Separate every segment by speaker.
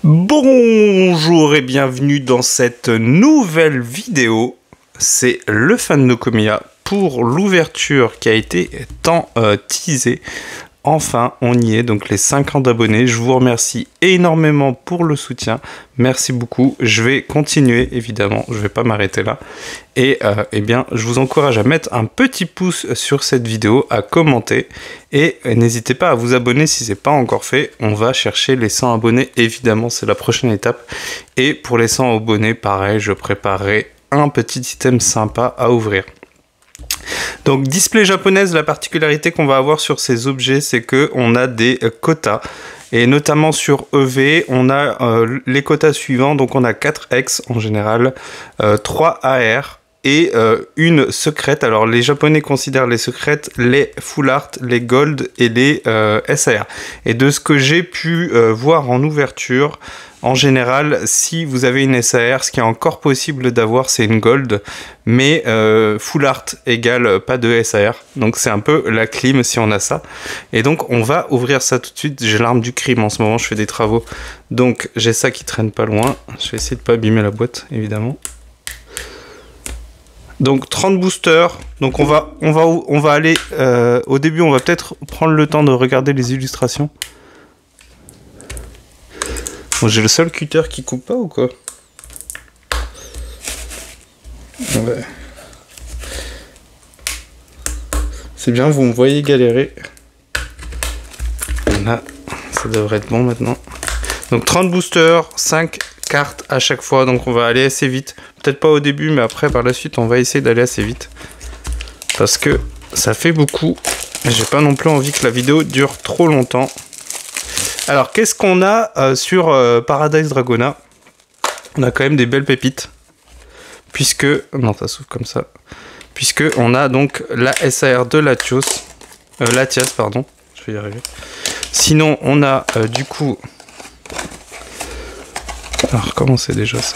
Speaker 1: Bonjour et bienvenue dans cette nouvelle vidéo. C'est le fan de Komiya pour l'ouverture qui a été tant teasée. Enfin, on y est, donc les 50 abonnés. Je vous remercie énormément pour le soutien. Merci beaucoup. Je vais continuer, évidemment. Je ne vais pas m'arrêter là. Et eh bien, je vous encourage à mettre un petit pouce sur cette vidéo, à commenter. Et n'hésitez pas à vous abonner si ce n'est pas encore fait. On va chercher les 100 abonnés, évidemment, c'est la prochaine étape. Et pour les 100 abonnés, pareil, je préparerai un petit item sympa à ouvrir. Donc display japonaise, la particularité qu'on va avoir sur ces objets, c'est que on a des quotas. Et notamment sur EV, on a les quotas suivants. Donc on a 4 X en général, 3 AR et une secrète. Alors les japonais considèrent les secrètes les full art, les gold et les SAR. Et de ce que j'ai pu voir en ouverture, en général, si vous avez une SAR, ce qui est encore possible d'avoir, c'est une gold, mais full art égale pas de SAR. Donc c'est un peu la clim si on a ça. Et donc on va ouvrir ça tout de suite. J'ai l'arme du crime en ce moment, je fais des travaux. Donc j'ai ça qui traîne pas loin. Je vais essayer de pas abîmer la boîte, évidemment. Donc 30 boosters. Donc on va aller au début, on va peut-être prendre le temps de regarder les illustrations. Bon, j'ai le seul cutter qui coupe pas ou quoi? Ouais. C'est bien, vous me voyez galérer. Là, ça devrait être bon maintenant. Donc 30 boosters, 5 cartes à chaque fois, donc on va aller assez vite. Peut-être pas au début, mais après par la suite, on va essayer d'aller assez vite. Parce que ça fait beaucoup. J'ai pas non plus envie que la vidéo dure trop longtemps. Alors, qu'est-ce qu'on a sur Paradise Dragona? On a quand même des belles pépites. Puisque... Non, ça s'ouvre comme ça. Puisque on a donc la SAR de Latias, pardon. Je vais y arriver. Sinon, on a du coup... Alors, comment c'est déjà ça?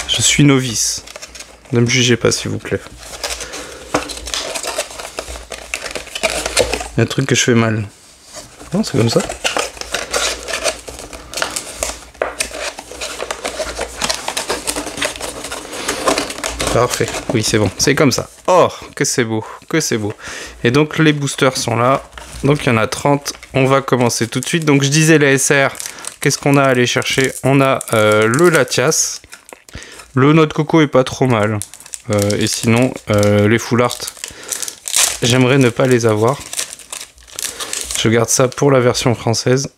Speaker 1: Je suis novice. Ne me jugez pas, s'il vous plaît. Il y a un truc que je fais mal. Non, c'est comme ça. Parfait. Oui, c'est bon. C'est comme ça. Oh, que c'est beau. Que c'est beau. Et donc, les boosters sont là. Donc, il y en a 30. On va commencer tout de suite. Donc, je disais les SR. Qu'est-ce qu'on a à aller chercher? On a le Latias. Le noix de coco est pas trop mal. Et sinon, les full art, j'aimerais ne pas les avoir. Je garde ça pour la version française.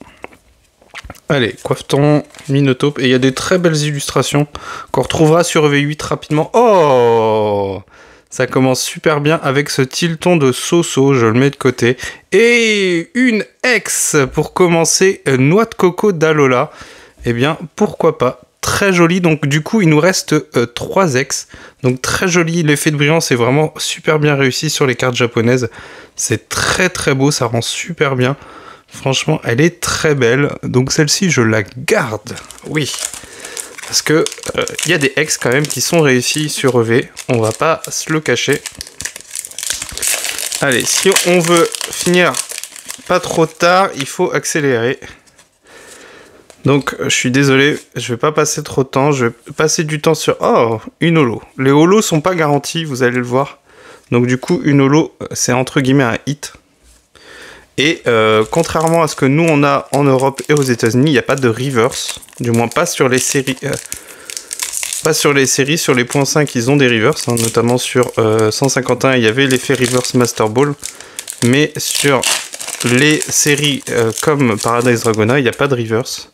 Speaker 1: Allez, coiffe-ton, Minotape. Et il y a des très belles illustrations qu'on retrouvera sur V8 rapidement. Oh! Ça commence super bien avec ce tilton de Soso. Je le mets de côté. Et une X pour commencer. Noix de coco d'Alola. Eh bien, pourquoi pas? Très joli. Donc, du coup, il nous reste 3 X. Donc, très joli. L'effet de brillance est vraiment super bien réussi sur les cartes japonaises. C'est très très beau, ça rend super bien. Franchement, elle est très belle. Donc celle-ci, je la garde. Oui. Parce que y a des X quand même qui sont réussis sur EV. On va pas se le cacher. Allez, si on veut finir pas trop tard, il faut accélérer. Donc, je suis désolé, je vais pas passer trop de temps. Je vais passer du temps sur... Oh, une holo. Les holos sont pas garantis, vous allez le voir. Donc du coup, une holo, c'est entre guillemets un hit. Et contrairement à ce que nous, on a en Europe et aux États-Unis, il n'y a pas de reverse. Du moins, pas sur les séries. Pas sur les séries, sur les points 5, ils ont des reverse. Hein, notamment sur 151, il y avait l'effet reverse Master Ball. Mais sur les séries comme Paradise Dragona, il n'y a pas de reverse.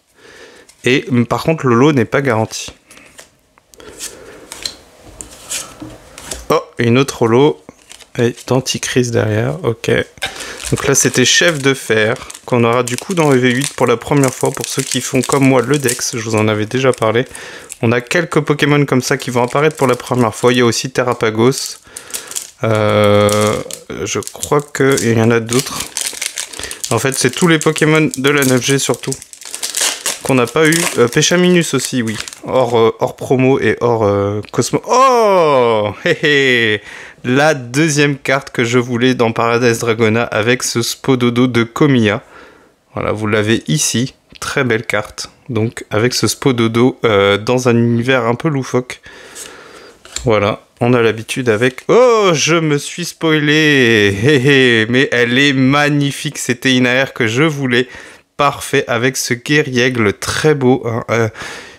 Speaker 1: Et par contre, l'holo n'est pas garanti. Oh, une autre holo. Et d'Antichrist derrière, ok. Donc là, c'était Chef de Fer, qu'on aura du coup dans EV8 pour la première fois. Pour ceux qui font comme moi le Dex, je vous en avais déjà parlé. On a quelques Pokémon comme ça qui vont apparaître pour la première fois. Il y a aussi Terrapagos. Je crois qu'il y en a d'autres. En fait, c'est tous les Pokémon de la 9G surtout. Qu'on n'a pas eu. Péchaminus aussi, oui. Hors promo et hors Cosmo. Oh, hé hé. La deuxième carte que je voulais dans Paradise Dragona avec ce Spododo de Komiya. Voilà, vous l'avez ici. Très belle carte. Donc, avec ce Spododo dans un univers un peu loufoque. Voilà, on a l'habitude avec... Oh, je me suis spoilé. Mais elle est magnifique. C'était une AR que je voulais. Parfait, avec ce guerriègle très beau. Hein.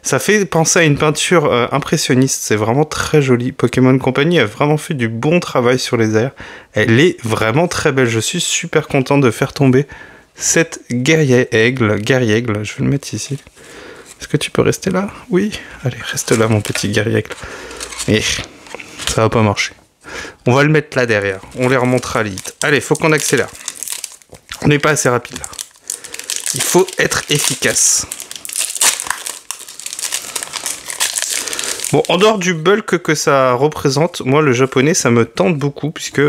Speaker 1: Ça fait penser à une peinture impressionniste. C'est vraiment très joli. Pokémon Company a vraiment fait du bon travail sur les airs. Elle est vraiment très belle. Je suis super content de faire tomber cette guerriègle. Je vais le mettre ici. Est-ce que tu peux rester là? Oui. Allez, reste là, mon petit guerriègle. Et ça va pas marcher. On va le mettre là derrière. On les remontera à l'élite. Allez, faut qu'on accélère. On n'est pas assez rapide là. Il faut être efficace. Bon, en dehors du bulk que ça représente, moi le japonais ça me tente beaucoup puisque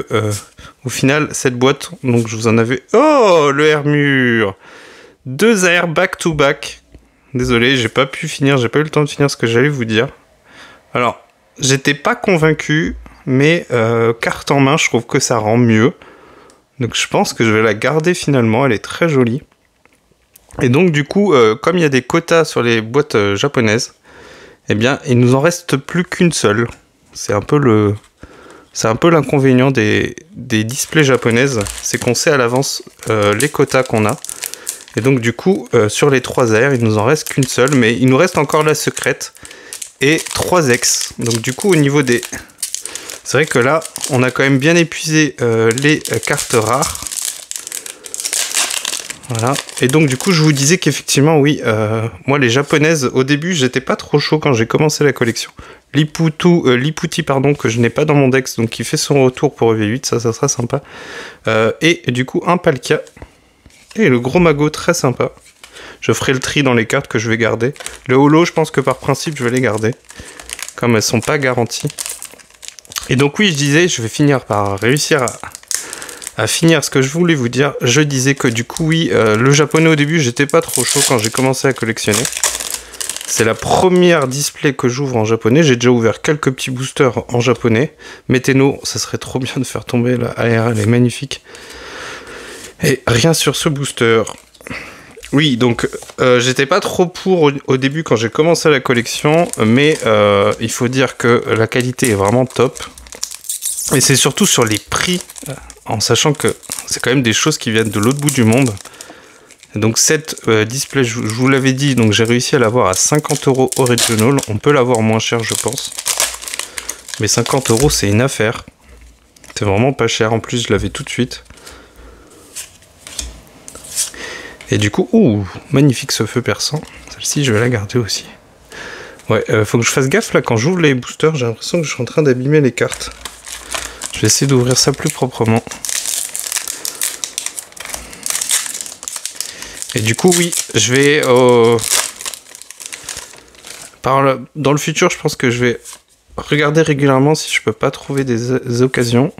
Speaker 1: au final cette boîte, donc je vous en avais... Oh, le Hermure, 2 AR back to back. Désolé, j'ai pas pu finir, j'ai pas eu le temps de finir ce que j'allais vous dire. Alors, j'étais pas convaincu, mais carte en main, je trouve que ça rend mieux. Donc je pense que je vais la garder finalement, elle est très jolie. Et donc du coup, comme il y a des quotas sur les boîtes japonaises, eh bien, il nous en reste plus qu'une seule. C'est un peu l'inconvénient des displays japonaises, c'est qu'on sait à l'avance les quotas qu'on a. Et donc du coup, sur les 3 AR, il nous en reste qu'une seule, mais il nous reste encore la secrète et 3 ex. Donc du coup, au niveau des... C'est vrai que là, on a quand même bien épuisé les cartes rares. Voilà, et donc du coup je vous disais qu'effectivement oui, moi les japonaises au début j'étais pas trop chaud quand j'ai commencé la collection. Liputi pardon, que je n'ai pas dans mon dex, donc qui fait son retour pour EV8, ça sera sympa. Et du coup un Palkia, et le gros magot très sympa. Je ferai le tri dans les cartes que je vais garder. Le holo je pense que par principe je vais les garder, comme elles sont pas garanties. Et donc oui je disais, je vais finir par réussir à finir ce que je voulais vous dire. Je disais que du coup oui, le japonais au début j'étais pas trop chaud quand j'ai commencé à collectionner. C'est la première display que j'ouvre en japonais. J'ai déjà ouvert quelques petits boosters en japonais. Meteno, ça serait trop bien de faire tomber la AR, elle est magnifique. Et rien sur ce booster. Oui, donc j'étais pas trop pour au début quand j'ai commencé la collection, mais il faut dire que la qualité est vraiment top. Et c'est surtout sur les prix, en sachant que c'est quand même des choses qui viennent de l'autre bout du monde. Et donc cette display, je vous l'avais dit, donc j'ai réussi à l'avoir à 50 € original. On peut l'avoir moins cher, je pense. Mais 50 € c'est une affaire. C'est vraiment pas cher, en plus je l'avais tout de suite. Et du coup, ouh, magnifique ce feu perçant. Celle-ci, je vais la garder aussi. Ouais, faut que je fasse gaffe là, quand j'ouvre les boosters, j'ai l'impression que je suis en train d'abîmer les cartes. Je vais essayer d'ouvrir ça plus proprement. Et du coup, oui, je vais... dans le futur, je pense que je vais regarder régulièrement si je peux pas trouver des occasions.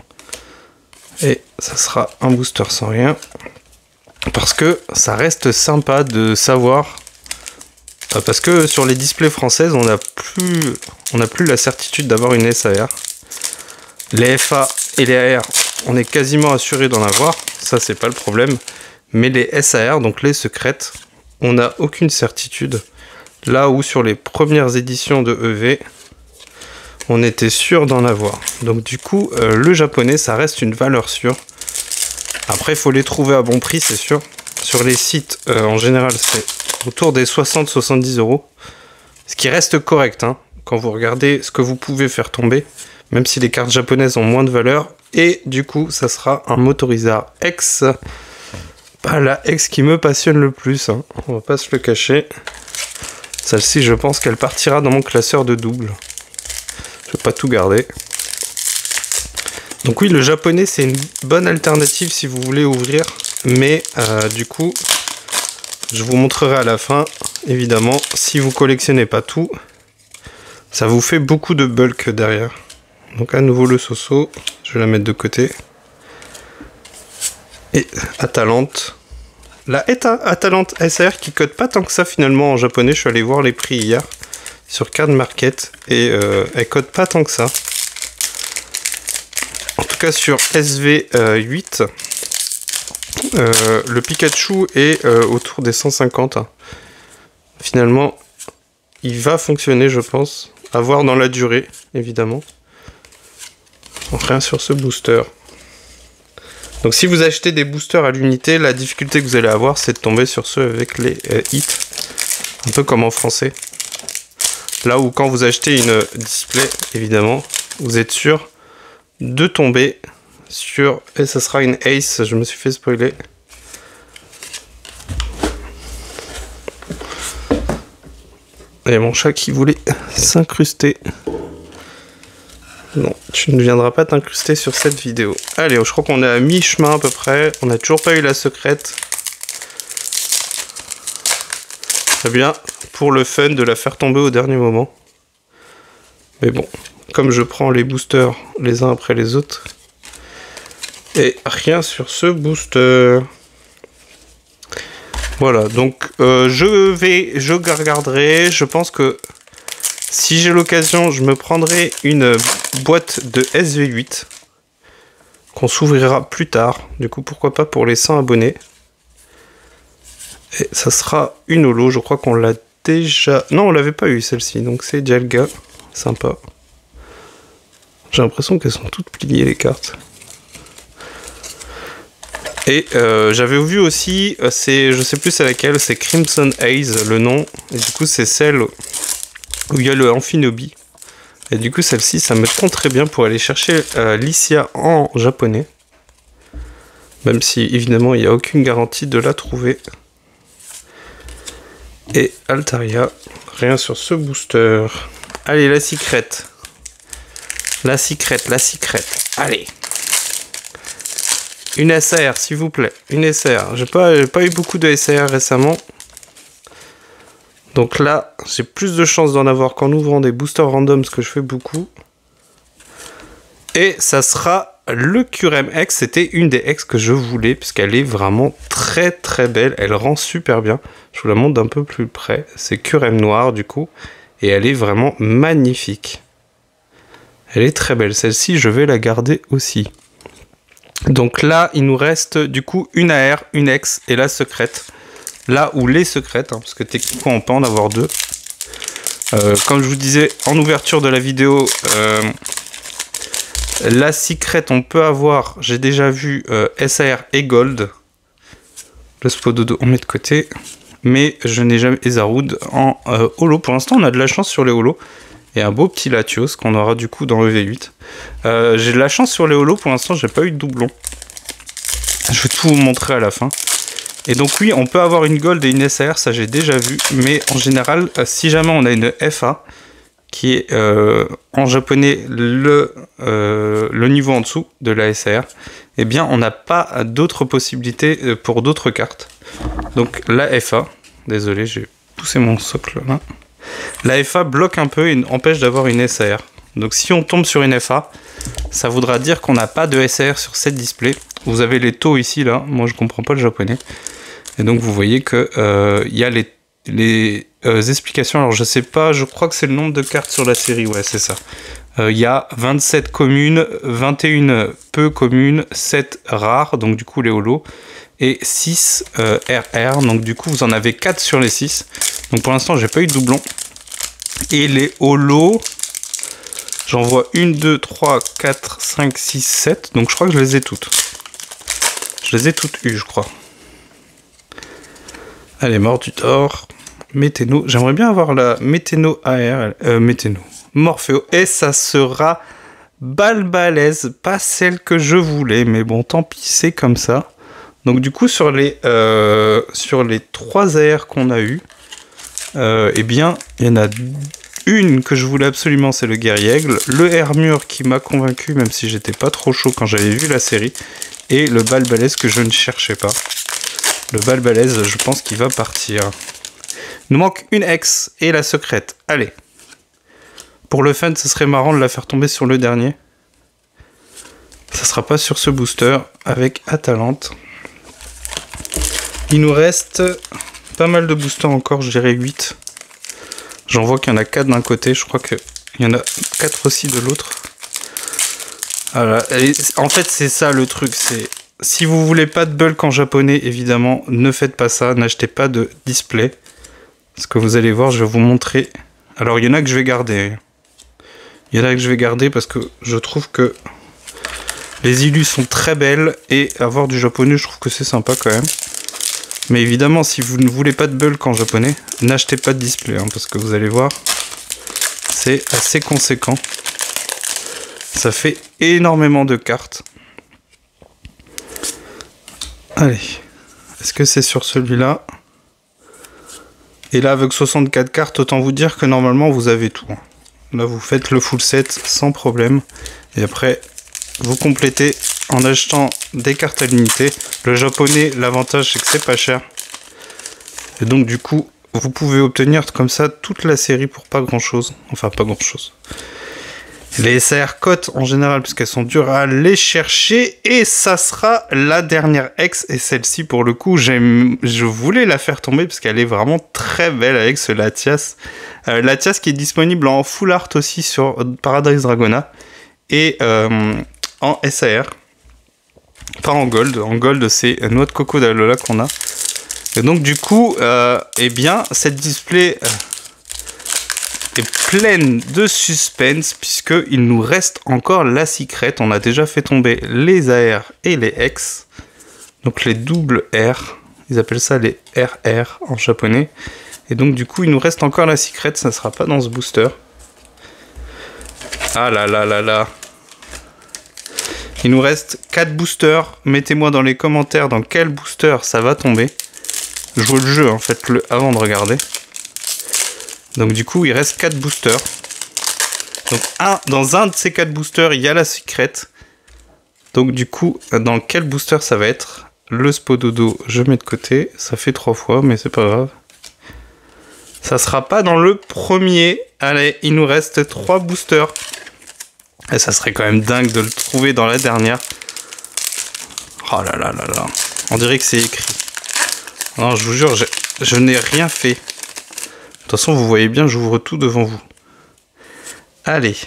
Speaker 1: Et ça sera un booster sans rien. Parce que ça reste sympa de savoir... Parce que sur les displays françaises, on n'a plus la certitude d'avoir une SAR. Les FA et les AR, on est quasiment assuré d'en avoir, ça c'est pas le problème. Mais les SAR, donc les secrètes, on n'a aucune certitude. Là où sur les premières éditions de EV, on était sûr d'en avoir. Donc du coup, le japonais, ça reste une valeur sûre. Après, il faut les trouver à bon prix, c'est sûr. Sur les sites, en général, c'est autour des 60-70 €. Ce qui reste correct, hein, quand vous regardez ce que vous pouvez faire tomber. Même si les cartes japonaises ont moins de valeur. Et du coup, ça sera un Motorizard X. Pas la X qui me passionne le plus, hein. On va pas se le cacher. Celle-ci, je pense qu'elle partira dans mon classeur de double. Je vais pas tout garder. Donc oui, le japonais, c'est une bonne alternative si vous voulez ouvrir. Mais du coup, je vous montrerai à la fin. Évidemment, si vous collectionnez pas tout, ça vous fait beaucoup de bulk derrière. Donc à nouveau le Soso, je vais la mettre de côté. Et Atalante. La Atalante SR qui code pas tant que ça finalement en japonais. Je suis allé voir les prix hier sur Card Market et elle code pas tant que ça. En tout cas sur SV8, Le Pikachu est autour des 150. Finalement, il va fonctionner, je pense. À voir dans la durée, évidemment. Rien sur ce booster. Donc si vous achetez des boosters à l'unité, la difficulté que vous allez avoir, c'est de tomber sur ceux avec les hits. Un peu comme en français. Là où quand vous achetez une display, évidemment, vous êtes sûr de tomber sur... Et ça sera une Ace, je me suis fait spoiler. Et mon chat qui voulait s'incruster. Non, tu ne viendras pas t'incruster sur cette vidéo. Allez, je crois qu'on est à mi-chemin à peu près. On n'a toujours pas eu la secrète. Très bien, pour le fun de la faire tomber au dernier moment. Mais bon, comme je prends les boosters les uns après les autres. Et rien sur ce booster. Voilà, donc je regarderai. Je pense que si j'ai l'occasion, je me prendrai une boîte de SV8 qu'on s'ouvrira plus tard. Du coup, pourquoi pas pour les 100 abonnés. Et ça sera une holo. Je crois qu'on l'a déjà... Non, on l'avait pas eu celle-ci. Donc c'est Dialga. Sympa. J'ai l'impression qu'elles sont toutes pliées les cartes. Et j'avais vu aussi, je sais plus c'est laquelle, c'est Crimson Haze le nom. Et du coup c'est celle où il y a le Amphinobi. Et du coup celle-ci ça me tente très bien pour aller chercher Lycia en japonais. Même si évidemment il n'y a aucune garantie de la trouver. Et Altaria, rien sur ce booster. Allez la secrète. La secrète, la secrète. Allez. Une SR, s'il vous plaît. Une SR. J'ai pas eu beaucoup de SR récemment. Donc là, j'ai plus de chances d'en avoir qu'en ouvrant des boosters random, ce que je fais beaucoup. Et ça sera le Curem X. C'était une des X que je voulais, puisqu'elle est vraiment très très belle. Elle rend super bien. Je vous la montre d'un peu plus près. C'est Curem Noir, du coup. Et elle est vraiment magnifique. Elle est très belle. Celle-ci, je vais la garder aussi. Donc là, il nous reste du coup une AR, une X et la secrète. Là où les secrètes, parce que techniquement on peut en avoir deux. Comme je vous disais en ouverture de la vidéo, la secrète on peut avoir, j'ai déjà vu SAR et Gold. Le Spododo on met de côté. Mais je n'ai jamais Ezaroud en holo. Pour l'instant on a de la chance sur les holos. Et un beau petit Latios qu'on aura du coup dans le V8. J'ai de la chance sur les holos, pour l'instant j'ai pas eu de doublon. Je vais tout vous montrer à la fin. Et donc oui, on peut avoir une Gold et une SAR, ça j'ai déjà vu. Mais en général, si jamais on a une FA, qui est en japonais le niveau en dessous de la SAR, eh bien on n'a pas d'autres possibilités pour d'autres cartes. Donc la FA, désolé j'ai poussé mon socle là. La FA bloque un peu et empêche d'avoir une SAR. Donc si on tombe sur une FA, ça voudra dire qu'on n'a pas de SAR sur cette display. Vous avez les taux ici, là. Moi, je comprends pas le japonais. Et donc, vous voyez que y a les explications. Alors, je sais pas, je crois que c'est le nombre de cartes sur la série. Ouais, c'est ça. Il y a 27 communes, 21 peu communes, 7 rares, donc du coup les holos, et 6 RR. Donc du coup, vous en avez 4 sur les 6. Donc pour l'instant, j'ai pas eu de doublon. Et les holos, j'en vois 1, 2, 3, 4, 5, 6, 7. Donc je crois que je les ai toutes. Je les ai toutes eues, je crois. Allez, Mordutor, Météno. J'aimerais bien avoir la Météno AR. Météno. Morpheo. Et ça sera balbalaise. Pas celle que je voulais. Mais bon, tant pis, c'est comme ça. Donc du coup, sur les 3 AR qu'on a eu, eh bien, il y en a une que je voulais absolument, c'est le Guerriègle. Le Hermure qui m'a convaincu, même si j'étais pas trop chaud quand j'avais vu la série. Et le Balbalaise que je ne cherchais pas. Le Balbalaise, je pense qu'il va partir. Il nous manque une X et la secrète. Allez. Pour le fun, ce serait marrant de la faire tomber sur le dernier. Ça sera pas sur ce booster avec Atalante. Il nous reste pas mal de boosters encore, je dirais 8. J'en vois qu'il y en a 4 d'un côté, je crois qu'il y en a 4 aussi de l'autre. Voilà. En fait, c'est ça le truc, c'est si vous voulez pas de bulk en japonais, évidemment, ne faites pas ça. N'achetez pas de display. Parce que vous allez voir, je vais vous montrer. Alors, il y en a que je vais garder. Il y en a que je vais garder parce que je trouve que les illus sont très belles. Et avoir du japonais, je trouve que c'est sympa quand même. Mais évidemment, si vous ne voulez pas de bulk en japonais, n'achetez pas de display. Hein, parce que vous allez voir, c'est assez conséquent. Ça fait énormément de cartes. Allez, est-ce que c'est sur celui-là? Et là, avec 64 cartes, autant vous dire que normalement, vous avez tout. Là, vous faites le full set sans problème. Et après, vous complétez en achetant des cartes à l'unité. Le japonais, l'avantage, c'est que c'est pas cher. Et donc, du coup, vous pouvez obtenir comme ça toute la série pour pas grand-chose. Enfin, pas grand-chose. Les SAR cotent en général puisqu'elles sont dures à aller chercher et ça sera la dernière ex et celle-ci pour le coup je voulais la faire tomber parce qu'elle est vraiment très belle avec ce Latias. Latias qui est disponible en full art aussi sur Paradise Dragona et en SAR. Pas en gold. En gold c'est Noix de Coco d'Alola qu'on a. Et donc du coup, eh bien cette display... est pleine de suspense puisqu'il nous reste encore la secret. On a déjà fait tomber les AR et les X, donc les doubles R, ils appellent ça les RR en japonais. Et donc du coup il nous reste encore la secret, ça ne sera pas dans ce booster. Ah là là là là. Il nous reste 4 boosters, mettez-moi dans les commentaires dans quel booster ça va tomber. Jouez le jeu, hein, faites-le avant de regarder. Donc du coup, il reste 4 boosters. Donc dans un de ces 4 boosters, il y a la secret. Donc du coup, dans quel booster ça va être? Le Spododo, je mets de côté. Ça fait 3 fois, mais c'est pas grave. Ça sera pas dans le premier. Allez, il nous reste 3 boosters. Et ça serait quand même dingue de le trouver dans la dernière. Oh là là là là. On dirait que c'est écrit. Non, je vous jure, je n'ai rien fait. De toute façon, vous voyez bien, j'ouvre tout devant vous. Allez.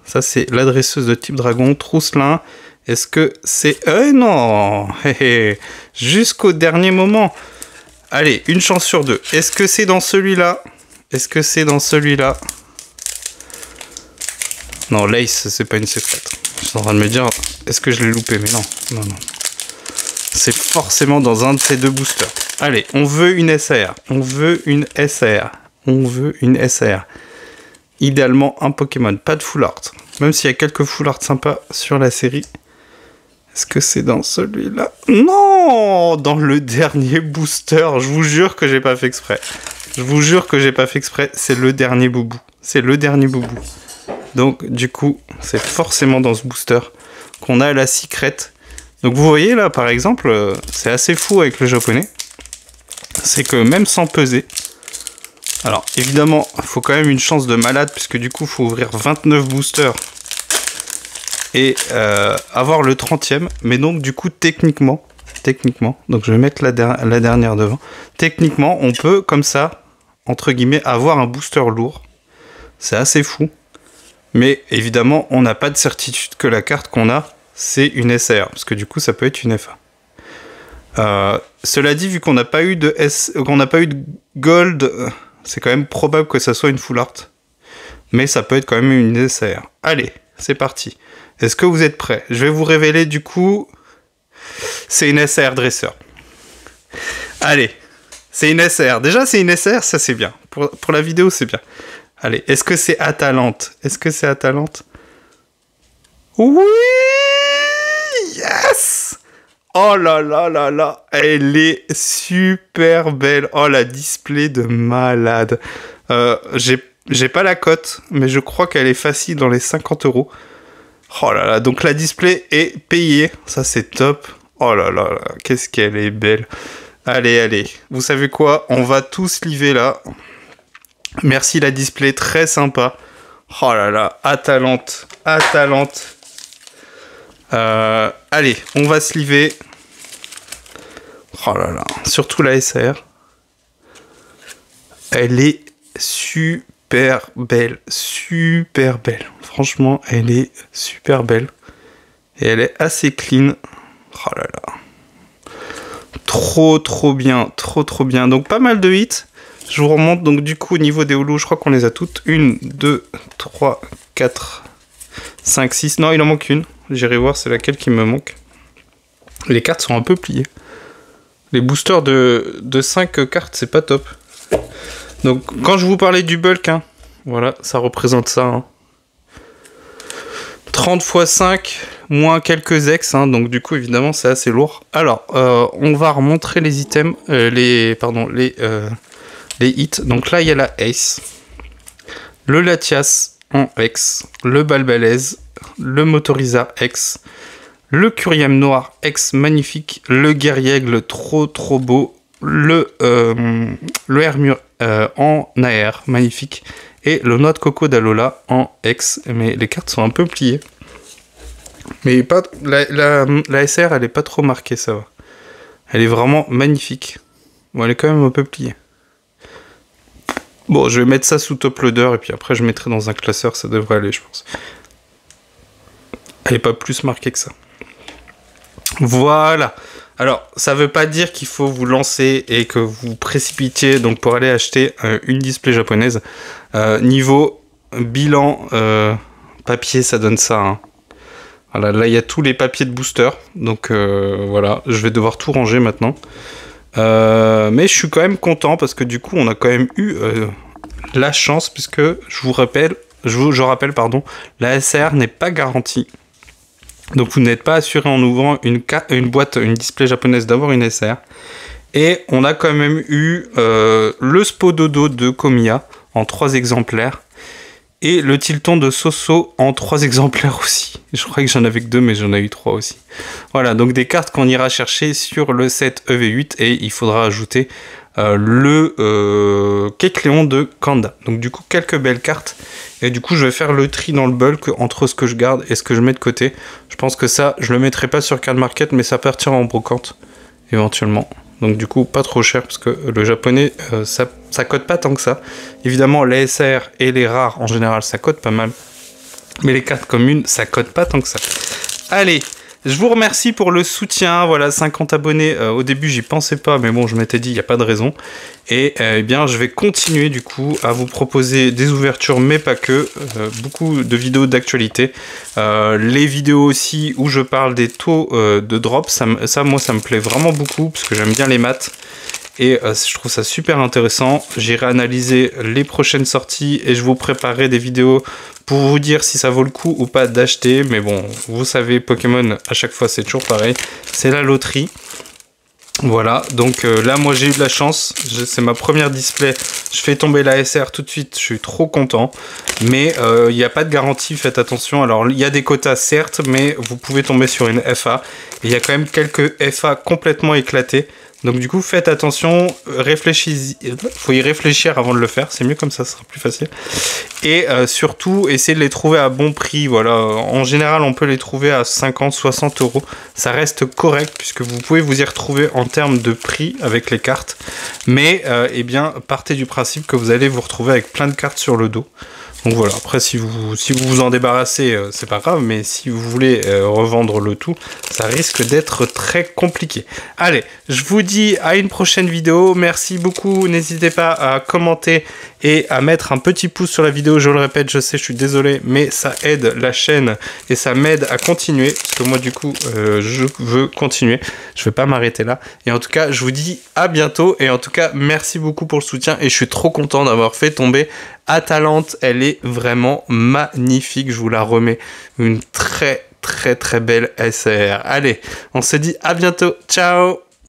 Speaker 1: Ça, c'est l'adresseuse de type dragon, Trousselin. Est-ce que c'est... non. Jusqu'au dernier moment. Allez, une chance sur 2. Est-ce que c'est dans celui-là? Est-ce que c'est dans celui-là? Non, l'Ace, c'est pas une secrète. Je suis en train de me dire, est-ce que je l'ai loupé? Mais non, non, non. C'est forcément dans un de ces 2 boosters. Allez, on veut une SAR. On veut une SAR. On veut une SAR. Idéalement, un Pokémon. Pas de full art. Même s'il y a quelques full art sympas sur la série. Est-ce que c'est dans celui-là? Non! Dans le dernier booster. Je vous jure que j'ai pas fait exprès. Je vous jure que j'ai pas fait exprès. C'est le dernier boubou. C'est le dernier boubou. Donc, du coup, c'est forcément dans ce booster qu'on a la secret. Donc, vous voyez là, par exemple, c'est assez fou avec le japonais. C'est que même sans peser... Alors, évidemment, il faut quand même une chance de malade, puisque du coup, il faut ouvrir 29 boosters et avoir le 30e. Mais donc, du coup, techniquement, donc je vais mettre la dernière devant. Techniquement, on peut, comme ça, entre guillemets, avoir un booster lourd. C'est assez fou. Mais évidemment, on n'a pas de certitude que la carte qu'on a, c'est une SAR, parce que du coup, ça peut être une FA. Cela dit, vu qu'on n'a pas eu de gold, c'est quand même probable que ça soit une full art. Mais ça peut être quand même une SAR. Allez, c'est parti. Est-ce que vous êtes prêts? Je vais vous révéler du coup... C'est une SAR dresseur. Allez, c'est une SAR. Déjà, c'est une SAR, ça c'est bien. Pour la vidéo, c'est bien. Allez, est-ce que c'est Atalante? Est-ce que c'est Atalante? Oui! Yes! Oh là là là là, elle est super belle. Oh, la display de malade. J'ai pas la cote, mais je crois qu'elle est facile dans les 50 €. Oh là là, donc la display est payée. Ça, c'est top. Oh là là là, qu'est-ce qu'elle est belle. Allez, allez. Vous savez quoi? On va tous liver là. Merci la display, très sympa. Oh là là, Atalante. Atalante. Allez, on va se liver. Oh là là, surtout la SAR. Elle est super belle, super belle. Franchement, elle est super belle. Et elle est assez clean. Oh là là. Trop bien, trop bien. Donc pas mal de hits. Je vous remonte donc du coup au niveau des houlous, je crois qu'on les a toutes. 1, 2, 3, 4, 5, 6. Non, il en manque une. J'irai voir c'est laquelle qui me manque. Les cartes sont un peu pliées. Les boosters de 5 cartes, c'est pas top. Donc quand je vous parlais du bulk, hein, voilà, ça représente ça. Hein. 30 x 5, moins quelques ex, hein, donc du coup évidemment c'est assez lourd. Alors, on va remontrer les items, les hits. Donc là il y a la Ace, le Latias en X, le Balbalaise, le Motorisa X, le Curiam Noir X magnifique, le Guerriègle trop beau, le Hermure en AR magnifique, et le Noix de Coco d'Alola en X, mais les cartes sont un peu pliées. Mais pas, la SR, elle est pas trop marquée, ça va. Elle est vraiment magnifique. Bon, elle est quand même un peu pliée. Bon, je vais mettre ça sous top loader, et puis après je mettrai dans un classeur, ça devrait aller, je pense. Elle est pas plus marquée que ça. Voilà. Alors, ça veut pas dire qu'il faut vous lancer et que vous précipitiez donc pour aller acheter une display japonaise. Niveau bilan papier, ça donne ça. Hein. Voilà, là il y a tous les papiers de booster. Donc voilà, je vais devoir tout ranger maintenant. Mais je suis quand même content parce que du coup, on a quand même eu la chance puisque je rappelle, pardon, la SR n'est pas garantie. Donc vous n'êtes pas assuré en ouvrant une boîte, une display japonaise d'avoir une SR. Et on a quand même eu le Spododo de Komiya en 3 exemplaires. Et le Tilton de Soso en 3 exemplaires aussi. Je crois que j'en avais que 2, mais j'en ai eu 3 aussi. Voilà, donc des cartes qu'on ira chercher sur le set EV8. Et il faudra ajouter le Kecleon de Kanda. Donc du coup, quelques belles cartes. Et du coup, je vais faire le tri dans le bulk entre ce que je garde et ce que je mets de côté. Je pense que ça, je le mettrai pas sur Card Market, mais ça partira en brocante, éventuellement. Donc du coup, pas trop cher, parce que le japonais, ça cote pas tant que ça. Évidemment, les SR et les rares, en général, ça cote pas mal. Mais les cartes communes, ça cote pas tant que ça. Allez, je vous remercie pour le soutien. Voilà, 50 abonnés. Au début, j'y pensais pas, mais bon, je m'étais dit, il n'y a pas de raison. Et eh bien, je vais continuer du coup à vous proposer des ouvertures, mais pas que. Beaucoup de vidéos d'actualité. Les vidéos aussi où je parle des taux de drop. Ça, moi, ça me plaît vraiment beaucoup parce que j'aime bien les maths. Et je trouve ça super intéressant. J'irai analyser les prochaines sorties et je vous préparerai des vidéos pour vous dire si ça vaut le coup ou pas d'acheter. Mais bon, vous savez, Pokémon, à chaque fois, c'est toujours pareil. C'est la loterie. Voilà, donc là, moi, j'ai eu de la chance. C'est ma première display. Je fais tomber la SR tout de suite. Je suis trop content. Mais il n'y a pas de garantie, faites attention. Alors, il y a des quotas, certes, mais vous pouvez tomber sur une FA. Et il y a quand même quelques FA complètement éclatés. Donc du coup, faites attention, réfléchissez, faut y réfléchir avant de le faire, c'est mieux comme ça sera plus facile. Et surtout, essayez de les trouver à bon prix, voilà. En général, on peut les trouver à 50, 60 euros. Ça reste correct puisque vous pouvez vous y retrouver en termes de prix avec les cartes. Mais, eh bien, partez du principe que vous allez vous retrouver avec plein de cartes sur le dos. Donc voilà, après si vous en débarrassez, c'est pas grave, mais si vous voulez revendre le tout, ça risque d'être très compliqué. Allez, je vous dis à une prochaine vidéo, merci beaucoup, n'hésitez pas à commenter et à mettre un petit pouce sur la vidéo, je le répète, je sais, je suis désolé, mais ça aide la chaîne et ça m'aide à continuer, parce que moi du coup, je veux continuer, je vais pas m'arrêter là. Et en tout cas, je vous dis à bientôt, et en tout cas, merci beaucoup pour le soutien, et je suis trop content d'avoir fait tomber Atalante, elle est vraiment magnifique, je vous la remets, une très belle SR. Allez, on se dit à bientôt, ciao.